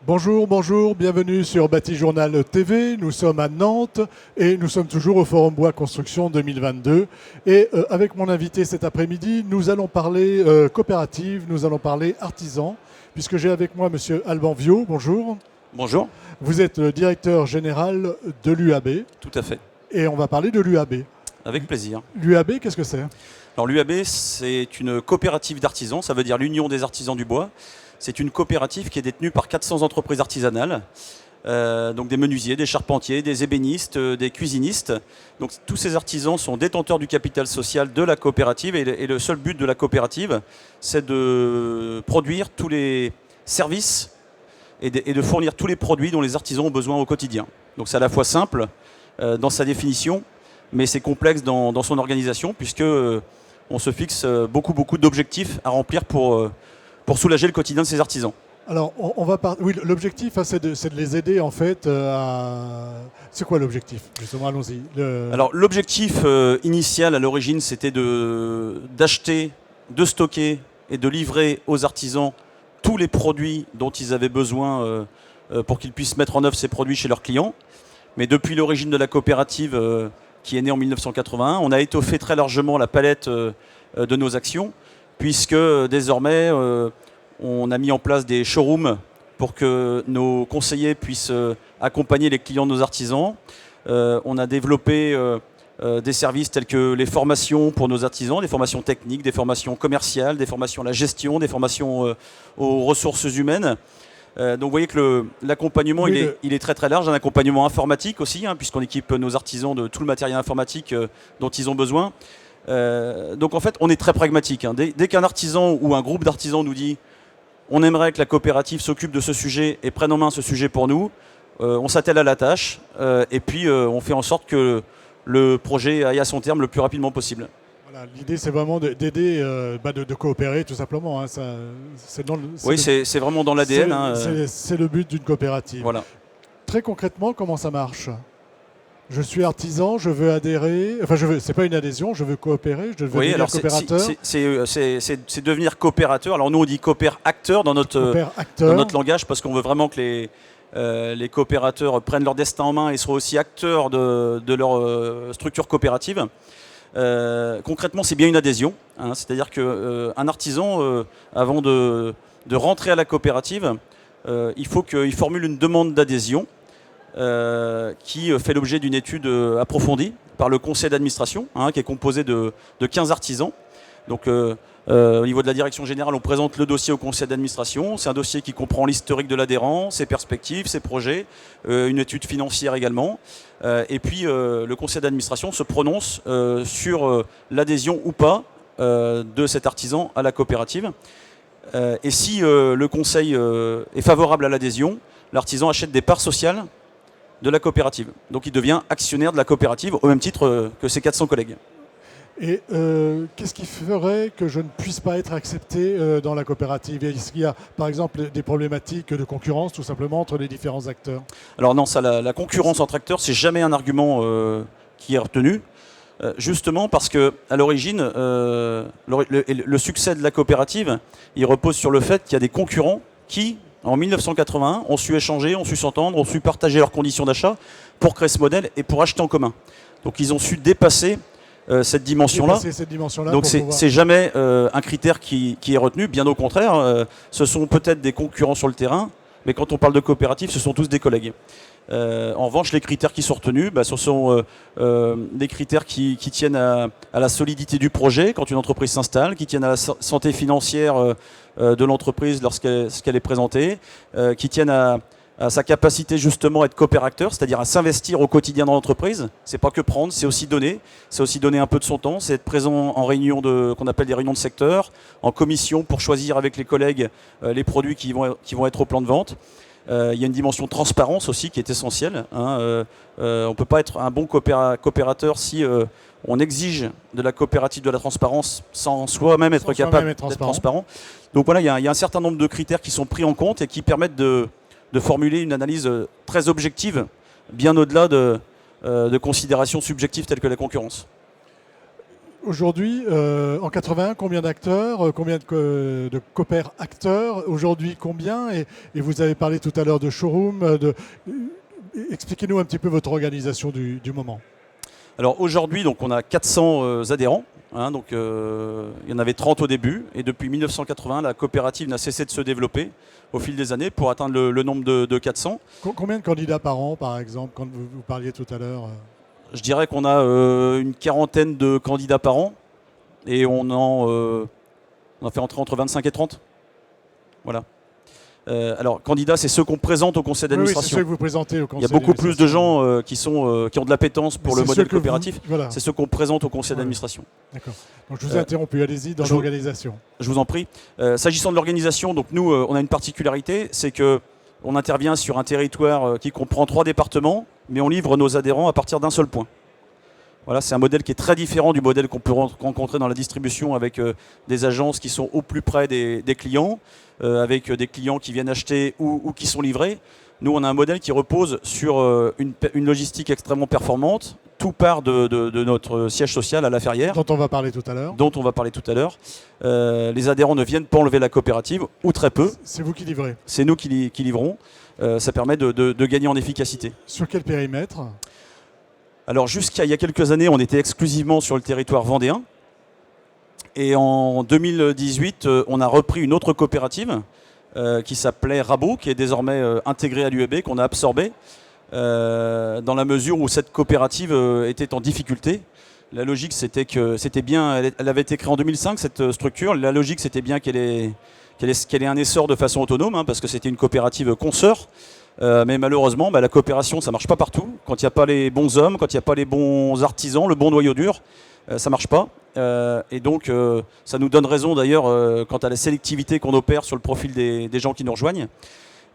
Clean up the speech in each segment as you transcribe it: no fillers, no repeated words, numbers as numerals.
Bonjour, bonjour, bienvenue sur Bâti Journal TV. Nous sommes à Nantes et nous sommes toujours au Forum Bois Construction 2022. Et avec mon invité cet après-midi, nous allons parler coopérative, nous allons parler artisan, puisque j'ai avec moi Monsieur Alban Viau. Bonjour. Bonjour. Vous êtes le directeur général de l'UAB. Tout à fait. Et on va parler de l'UAB. Avec plaisir. L'UAB, qu'est-ce que c'est ? Alors l'UAB, c'est une coopérative d'artisans, ça veut dire l'Union des artisans du bois. C'est une coopérative qui est détenue par 400 entreprises artisanales, donc des menuisiers, des charpentiers, des ébénistes, des cuisinistes. Donc tous ces artisans sont détenteurs du capital social de la coopérative et le seul but de la coopérative, c'est de produire tous les services et de fournir tous les produits dont les artisans ont besoin au quotidien. Donc c'est à la fois simple dans sa définition, mais c'est complexe dans son organisation puisque on se fixe beaucoup d'objectifs à remplir pour soulager le quotidien de ces artisans. Alors, oui, l'objectif, hein, c'est de les aider en fait à... C'est quoi l'objectif ? Justement, allons-y. Alors, l'objectif initial à l'origine, c'était d'acheter, de stocker et de livrer aux artisans tous les produits dont ils avaient besoin pour qu'ils puissent mettre en œuvre ces produits chez leurs clients. Mais depuis l'origine de la coopérative qui est née en 1981, on a étoffé très largement la palette de nos actions, puisque désormais on a mis en place des showrooms pour que nos conseillers puissent accompagner les clients de nos artisans. On a développé des services tels que les formations pour nos artisans, des formations techniques, des formations commerciales, des formations à la gestion, des formations aux ressources humaines. Donc vous voyez que l'accompagnement, oui, il est très large, un accompagnement informatique aussi, hein, puisqu'on équipe nos artisans de tout le matériel informatique dont ils ont besoin. Donc en fait, on est très pragmatique. Hein. Dès qu'un artisan ou un groupe d'artisans nous dit on aimerait que la coopérative s'occupe de ce sujet et prenne en main ce sujet pour nous, on s'attelle à la tâche et puis on fait en sorte que le projet aille à son terme le plus rapidement possible. Voilà, l'idée, c'est vraiment d'aider, de coopérer tout simplement. Hein. C'est vraiment dans l'ADN. C'est le but d'une coopérative. Voilà. Très concrètement, comment ça marche ? Je suis artisan, je veux adhérer. Enfin, c'est pas une adhésion, je veux coopérer, je veux devenir coopérateur. C'est devenir coopérateur. Alors nous, on dit coopère-acteur dans notre langage parce qu'on veut vraiment que les coopérateurs prennent leur destin en main et soient aussi acteurs de leur structure coopérative. Concrètement, c'est bien une adhésion. Hein, c'est-à-dire qu'un artisan, avant de rentrer à la coopérative, il faut qu'il formule une demande d'adhésion. Qui fait l'objet d'une étude approfondie par le conseil d'administration, hein, qui est composé de 15 artisans. Donc au niveau de la direction générale, on présente le dossier au conseil d'administration. C'est un dossier qui comprend l'historique de l'adhérent, ses perspectives, ses projets, une étude financière également. Et puis le conseil d'administration se prononce sur l'adhésion ou pas de cet artisan à la coopérative. Et si le conseil est favorable à l'adhésion, l'artisan achète des parts sociales de la coopérative. Donc il devient actionnaire de la coopérative au même titre que ses 400 collègues. Et qu'est-ce qui ferait que je ne puisse pas être accepté dans la coopérative ? Est-ce qu'il y a par exemple des problématiques de concurrence tout simplement entre les différents acteurs ? Alors non, ça, la concurrence entre acteurs, c'est jamais un argument qui est retenu. Justement parce que à l'origine, le succès de la coopérative, il repose sur le fait qu'il y a des concurrents qui, en 1981, ont su échanger, ont su s'entendre, ont su partager leurs conditions d'achat pour créer ce modèle et pour acheter en commun. Donc ils ont su dépasser cette dimension-là. Donc c'est jamais un critère qui est retenu, bien au contraire. Ce sont peut-être des concurrents sur le terrain, mais quand on parle de coopérative, ce sont tous des collègues. En revanche, les critères qui sont retenus, ce sont des critères qui tiennent à la solidité du projet quand une entreprise s'installe, qui tiennent à la santé financière de l'entreprise lorsqu'elle est présentée, qui tiennent à sa capacité justement à être coopérateur, c'est-à-dire à s'investir au quotidien dans l'entreprise. C'est pas que prendre, c'est aussi donner. C'est aussi donner un peu de son temps, c'est être présent en réunion qu'on appelle des réunions de secteur, en commission pour choisir avec les collègues les produits qui vont être au plan de vente. Il y a une dimension transparence aussi qui est essentielle. Hein. On ne peut pas être un bon coopérateur si on exige de la coopérative de la transparence sans soi-même être capable d'être transparent. Donc voilà, il y a un certain nombre de critères qui sont pris en compte et qui permettent de formuler une analyse très objective, bien au-delà de considérations subjectives telles que la concurrence. Aujourd'hui, en 81, combien d'acteurs, combien de coopérateurs? Aujourd'hui, combien? Et vous avez parlé tout à l'heure de showroom. Expliquez-nous un petit peu votre organisation du moment. Alors aujourd'hui, donc, on a 400 adhérents. Hein, donc, il y en avait 30 au début. Et depuis 1980, la coopérative n'a cessé de se développer au fil des années pour atteindre le nombre de 400. Combien de candidats par an, par exemple, quand vous parliez tout à l'heure? Je dirais qu'on a une quarantaine de candidats par an. Et on en fait entrer entre 25 et 30. Voilà. Alors, candidats, c'est ceux qu'on présente au conseil d'administration. Oui, c'est ceux que vous présentez au conseil. Il y a beaucoup plus de gens qui ont de l'appétence pour le modèle coopératif. Voilà. C'est ceux qu'on présente au conseil d'administration. D'accord. Donc je vous ai interrompu, allez-y dans l'organisation. Je vous en prie. S'agissant de l'organisation, donc nous, on a une particularité, c'est qu'on intervient sur un territoire qui comprend 3 départements, mais on livre nos adhérents à partir d'un seul point. Voilà, c'est un modèle qui est très différent du modèle qu'on peut rencontrer dans la distribution avec des agences qui sont au plus près des clients, avec des clients qui viennent acheter ou qui sont livrés. Nous, on a un modèle qui repose sur une logistique extrêmement performante. Tout part de notre siège social à La Ferrière. Dont on va parler tout à l'heure. Les adhérents ne viennent pas enlever la coopérative, ou très peu. C'est vous qui livrez? C'est nous qui livrons. Ça permet de gagner en efficacité. Sur quel périmètre? Alors jusqu'à il y a quelques années, on était exclusivement sur le territoire vendéen. Et en 2018, on a repris une autre coopérative qui s'appelait Rabot, qui est désormais intégrée à l'UEB, qu'on a absorbée, dans la mesure où cette coopérative était en difficulté. La logique, c'était que c'était bien, elle avait été créée en 2005, cette structure. La logique, c'était bien qu'elle ait un essor de façon autonome, hein, parce que c'était une coopérative consoeur. Mais malheureusement, la coopération, ça ne marche pas partout. Quand il n'y a pas les bons hommes, quand il n'y a pas les bons artisans, le bon noyau dur, ça ne marche pas. Et donc, ça nous donne raison d'ailleurs quant à la sélectivité qu'on opère sur le profil des gens qui nous rejoignent.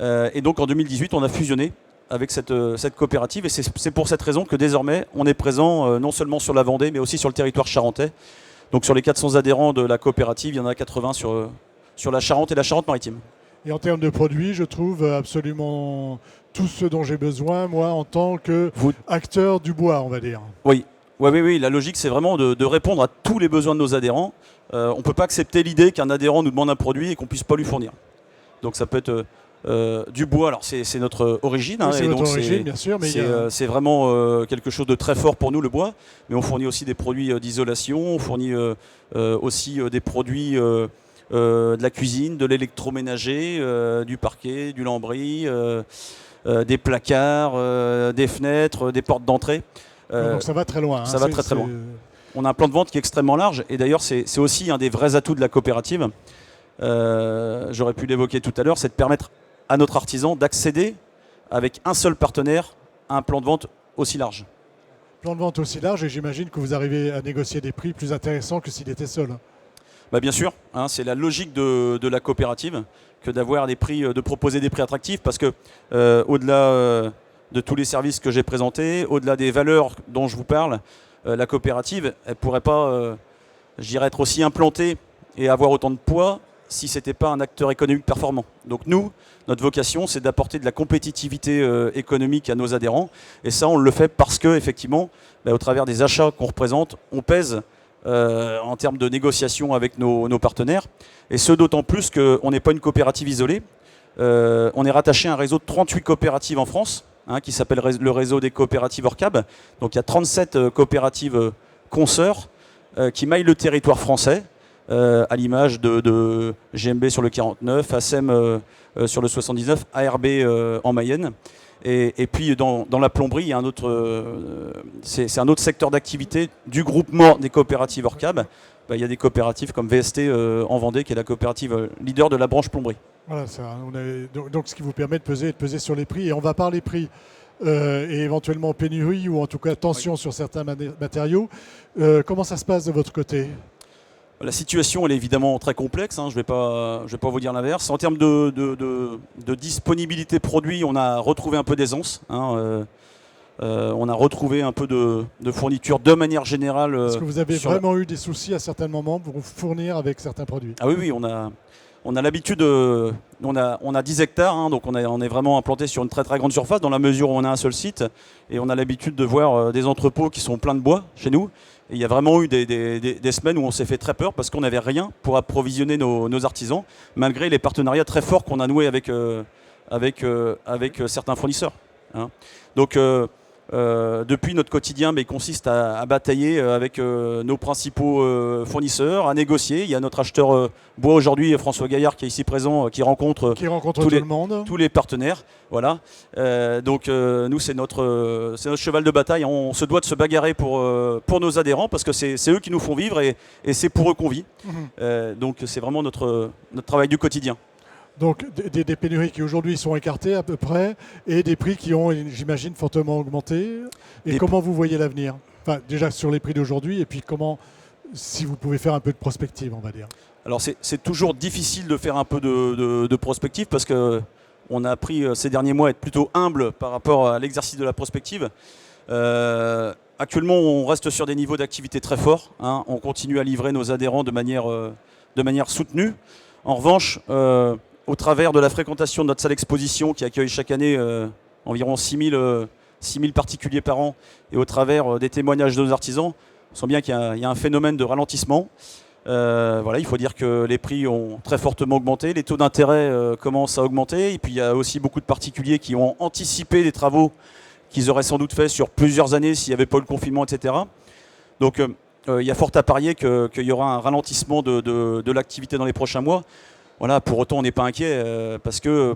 Et donc, en 2018, on a fusionné avec cette coopérative. Et c'est pour cette raison que désormais, on est présent non seulement sur la Vendée, mais aussi sur le territoire charentais. Donc, sur les 400 adhérents de la coopérative, il y en a 80 sur la Charente et la Charente-Maritime. Et en termes de produits, je trouve absolument tout ce dont j'ai besoin, moi, en tant qu'acteur du bois, on va dire. Oui. Oui. La logique, c'est vraiment de répondre à tous les besoins de nos adhérents. On ne peut pas accepter l'idée qu'un adhérent nous demande un produit et qu'on ne puisse pas lui fournir. Donc ça peut être du bois. Alors c'est notre origine. Oui, c'est notre origine, bien sûr. Mais c'est vraiment quelque chose de très fort pour nous, le bois. Mais on fournit aussi des produits d'isolation. On fournit aussi des produits... de la cuisine, de l'électroménager, du parquet, du lambris, des placards, des fenêtres, des portes d'entrée. Donc ça va très loin. Ça va très loin. On a un plan de vente qui est extrêmement large et d'ailleurs c'est aussi un des vrais atouts de la coopérative. J'aurais pu l'évoquer tout à l'heure, c'est de permettre à notre artisan d'accéder avec un seul partenaire à un plan de vente aussi large. Plan de vente aussi large et j'imagine que vous arrivez à négocier des prix plus intéressants que s'il était seul. Bien sûr, hein, c'est la logique de la coopérative que d'avoir des prix, de proposer des prix attractifs parce que au-delà de tous les services que j'ai présentés, au-delà des valeurs dont je vous parle, la coopérative, elle ne pourrait pas, être aussi implantée et avoir autant de poids si ce n'était pas un acteur économique performant. Donc nous, notre vocation, c'est d'apporter de la compétitivité économique à nos adhérents et ça, on le fait parce que effectivement, au travers des achats qu'on représente, on pèse en termes de négociation avec nos partenaires. Et ce d'autant plus qu'on n'est pas une coopérative isolée. On est rattaché à un réseau de 38 coopératives en France, hein, qui s'appelle le réseau des coopératives Orcab. Donc il y a 37 coopératives consoeurs qui maillent le territoire français, à l'image de GMB sur le 49, ASEM sur le 79, ARB en Mayenne. Et puis dans la plomberie, il y a c'est un autre secteur d'activité du groupement des coopératives Orcab. Il y a des coopératives comme VST en Vendée, qui est la coopérative leader de la branche plomberie. Voilà, donc ce qui vous permet de peser sur les prix. Et on va parler prix et éventuellement pénurie ou en tout cas tension sur certains matériaux. Comment ça se passe de votre côté ? La situation, elle est évidemment très complexe, hein, je vais pas vous dire l'inverse. En termes de disponibilité produit, on a retrouvé un peu d'aisance. Hein, on a retrouvé un peu de fourniture de manière générale. Est-ce que vous avez vraiment eu des soucis à certains moments pour vous fournir avec certains produits ? Ah oui, on a l'habitude, on a 10 hectares, hein, donc on est vraiment implanté sur une très très grande surface dans la mesure où on a un seul site et on a l'habitude de voir des entrepôts qui sont pleins de bois chez nous. Et il y a vraiment eu des semaines où on s'est fait très peur parce qu'on n'avait rien pour approvisionner nos artisans, malgré les partenariats très forts qu'on a noués avec certains fournisseurs. Hein. Donc, depuis, notre quotidien consiste à batailler avec nos principaux fournisseurs, à négocier. Il y a notre acheteur bois aujourd'hui, François Gaillard, qui est ici présent, qui rencontre tous les partenaires. Voilà. Nous, c'est notre cheval de bataille. On se doit de se bagarrer pour nos adhérents parce que c'est eux qui nous font vivre et c'est pour eux qu'on vit. Donc c'est vraiment notre travail du quotidien. Donc des pénuries qui aujourd'hui sont écartées à peu près et des prix qui ont, j'imagine, fortement augmenté. Et comment vous voyez l'avenir? Enfin, déjà sur les prix d'aujourd'hui et puis comment, si vous pouvez faire un peu de prospective, on va dire. Alors c'est toujours difficile de faire un peu de prospective parce qu'on a appris ces derniers mois à être plutôt humble par rapport à l'exercice de la prospective. Actuellement, on reste sur des niveaux d'activité très forts. Hein. On continue à livrer nos adhérents de manière soutenue. En revanche, au travers de la fréquentation de notre salle exposition qui accueille chaque année environ 6 000 particuliers par an et au travers des témoignages de nos artisans, on sent bien qu'il y a un phénomène de ralentissement. Il faut dire que les prix ont très fortement augmenté, les taux d'intérêt commencent à augmenter et puis il y a aussi beaucoup de particuliers qui ont anticipé des travaux qu'ils auraient sans doute fait sur plusieurs années s'il n'y avait pas eu le confinement, etc. Donc il y a fort à parier qu'il y aura un ralentissement de l'activité dans les prochains mois. Voilà, pour autant, on n'est pas inquiet parce que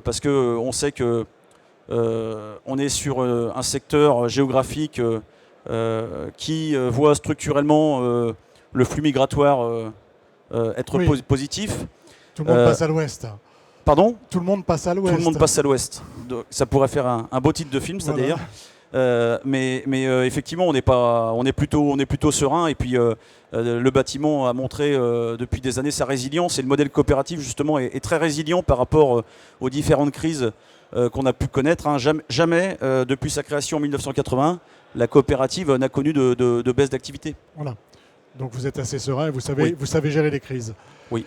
on sait que on est sur un secteur géographique qui voit structurellement le flux migratoire être positif. Tout le monde passe à l'ouest. Pardon ? Tout le monde passe à l'ouest. Tout le monde passe à l'ouest. Ça pourrait faire un beau titre de film, ça d'ailleurs. Mais effectivement, on est plutôt serein et puis le bâtiment a montré depuis des années sa résilience et le modèle coopératif justement est très résilient par rapport aux différentes crises qu'on a pu connaître. Hein. Jamais depuis sa création en 1980, la coopérative n'a connu de baisse d'activité. Voilà. Donc vous êtes assez serein et vous savez gérer les crises. Oui.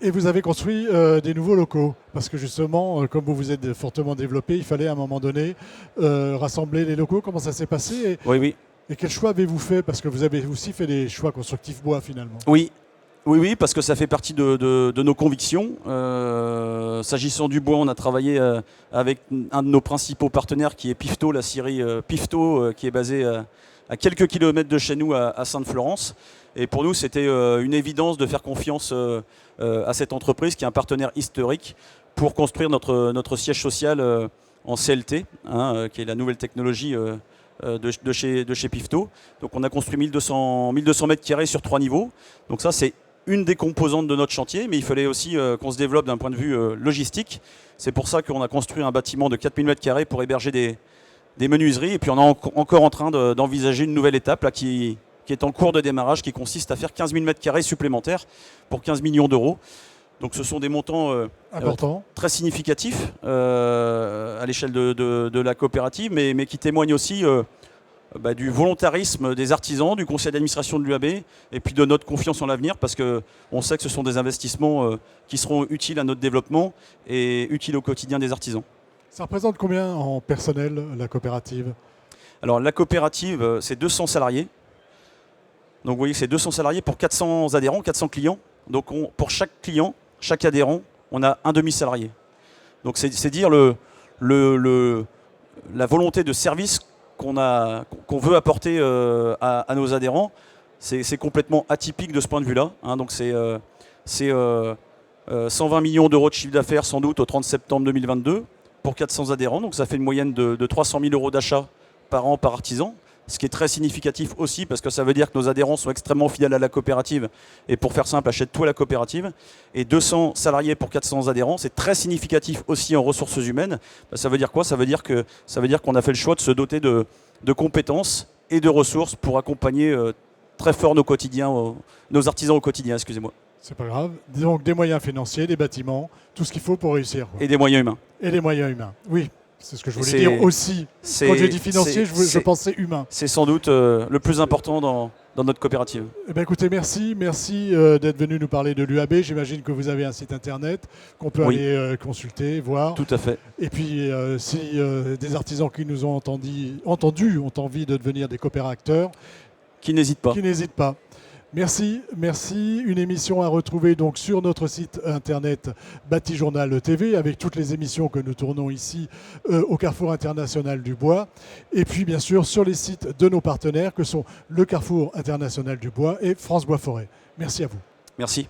Et vous avez construit des nouveaux locaux, parce que justement, comme vous vous êtes fortement développé, il fallait à un moment donné rassembler les locaux. Comment ça s'est passé Oui. Et quel choix avez-vous fait? Parce que vous avez aussi fait des choix constructifs bois finalement. Oui, parce que ça fait partie de nos convictions. S'agissant du bois, on a travaillé avec un de nos principaux partenaires qui est Pifto, la scierie Pifto, qui est basée à quelques kilomètres de chez nous, à Sainte-Florence. Et pour nous, c'était une évidence de faire confiance à cette entreprise qui est un partenaire historique pour construire notre siège social en CLT, qui est la nouvelle technologie de chez Pifto. Donc on a construit 1200 mètres carrés sur 3 niveaux. Donc ça, c'est une des composantes de notre chantier, mais il fallait aussi qu'on se développe d'un point de vue logistique. C'est pour ça qu'on a construit un bâtiment de 4000 mètres carrés pour héberger des menuiseries. Et puis on est encore en train d'envisager une nouvelle étape là, qui est en cours de démarrage, qui consiste à faire 15 000 mètres carrés supplémentaires pour 15 millions d'euros. Donc ce sont des montants très significatifs à l'échelle de la coopérative, mais qui témoignent aussi du volontarisme des artisans, du conseil d'administration de l'UAB, et puis de notre confiance en l'avenir, parce qu'on sait que ce sont des investissements qui seront utiles à notre développement et utiles au quotidien des artisans. Ça représente combien en personnel, la coopérative? Alors la coopérative, c'est 200 salariés. Donc vous voyez que c'est 200 salariés pour 400 adhérents, 400 clients. Donc pour chaque client, chaque adhérent, on a un demi-salarié. Donc c'est dire la volonté de service qu'on veut apporter à nos adhérents. C'est complètement atypique de ce point de vue-là. Donc c'est 120 millions d'euros de chiffre d'affaires sans doute au 30 septembre 2022 pour 400 adhérents. Donc ça fait une moyenne de 300 000 euros d'achat par an par artisan. Ce qui est très significatif aussi parce que ça veut dire que nos adhérents sont extrêmement fidèles à la coopérative et pour faire simple, achètent tout à la coopérative. Et 200 salariés pour 400 adhérents, c'est très significatif aussi en ressources humaines. Ça veut dire quoi? Ça veut dire qu'on a fait le choix de se doter de compétences et de ressources pour accompagner très fort nos artisans au quotidien, excusez-moi. C'est pas grave. Donc des moyens financiers, des bâtiments, tout ce qu'il faut pour réussir. Et des moyens humains. Et des moyens humains, oui. C'est ce que je voulais dire aussi. Quand j'ai dit financier, je pensais humain. C'est sans doute le plus important dans notre coopérative. Eh bien, écoutez, merci d'être venu nous parler de l'UAB. J'imagine que vous avez un site internet qu'on peut aller consulter, voir. Tout à fait. Et puis, si des artisans qui nous ont entendus ont envie de devenir des coopérateurs, qui n'hésitent pas. Qui n'hésitent pas. Merci, merci. Une émission à retrouver donc sur notre site internet Batijournal TV avec toutes les émissions que nous tournons ici au Carrefour International du Bois. Et puis bien sûr sur les sites de nos partenaires que sont le Carrefour International du Bois et France Bois Forêt. Merci à vous. Merci.